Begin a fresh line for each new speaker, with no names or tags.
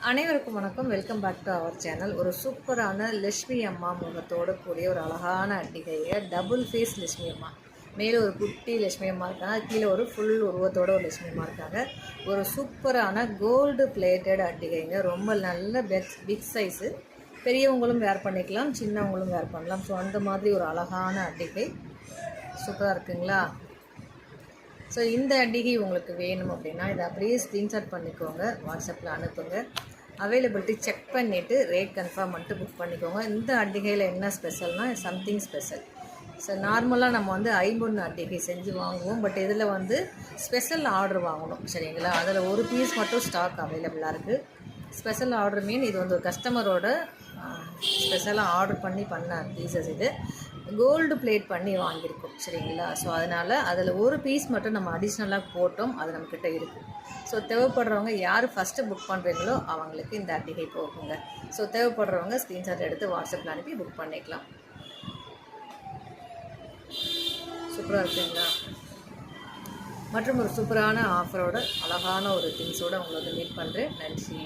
அனைவருக்கும் வணக்கம். Welcome back to our channel. ஒரு சூப்பரான லட்சுமி அம்மா முகத்தோடு கூடிய ஒரு அழகான அட்டிகையை டபுள் ஃபேஸ் லட்சுமி அம்மா. மேலே ஒரு குட்டி லட்சுமி அம்மா இருக்காங்க, கீழே ஒரு ஃபுல் உருவத்தோட ஒரு லட்சுமி அம்மா இருக்காங்க. ஒரு சூப்பரான கோல்டு பிளேட்டட் அட்டிகைங்க. ரொம்ப நல்ல பிக் சைஸு. பெரியவங்களும் வேர் பண்ணிக்கலாம், சின்னவங்களும் வேர் பண்ணலாம். ஸோ அந்த மாதிரி ஒரு அழகான அட்டிகை சூப்பராக இருக்குங்களா? ஸோ இந்த அட்டிகை உங்களுக்கு வேணும் அப்படின்னா இதை அப்படியே ஸ்க்ரீன்ஷாட் பண்ணிக்கோங்க, வாட்ஸ்அப்பில் அனுப்புங்க. அவைலபிலிட்டி செக் பண்ணிவிட்டு ரேட் கன்ஃபார்ம் பண்ணிட்டு புக் பண்ணிக்கோங்க. இந்த அட்டிகையில் என்ன ஸ்பெஷல்னால் சம்திங் ஸ்பெஷல். ஸோ நார்மலாக நம்ம வந்து ஐம்பொன் அட்டிகை செஞ்சு வாங்குவோம், பட் இதில் வந்து ஸ்பெஷல் ஆர்டர் வாங்கணும், சரிங்களா? அதில் ஒரு பீஸ் மட்டும் ஸ்டாக் அவைலபிளாக இருக்குது. ஸ்பெஷல் ஆர்டர் மீன் இது வந்து ஒரு கஸ்டமரோட ஸ்பெஷலாக ஆர்டர் பண்ண பீசஸ். இது கோல்டு பிளேட் பண்ணி வாங்கியிருக்கோம், சரிங்களா? ஸோ அதனால் அதில் ஒரு பீஸ் மட்டும் நம்ம அடிஷ்னலாக போட்டோம், அது நம்மக்கிட்ட இருக்குது. ஸோ தேவைப்படுறவங்க யார் ஃபஸ்ட்டு புக் பண்ணுறீங்களோ அவங்களுக்கு இந்த அட்டிகை போகுங்க. ஸோ தேவைப்படுறவங்க ஸ்க்ரீன்ஷாட் எடுத்து வாட்ஸ்அப்பில் அனுப்பி புக் பண்ணிக்கலாம். சூப்பராக இருக்குங்களா? மற்றும் ஒரு சூப்பரான ஆஃபரோட அழகான ஒரு திங்ஸோடு உங்களை வந்து மீட் பண்ணுறேன். நன்றி.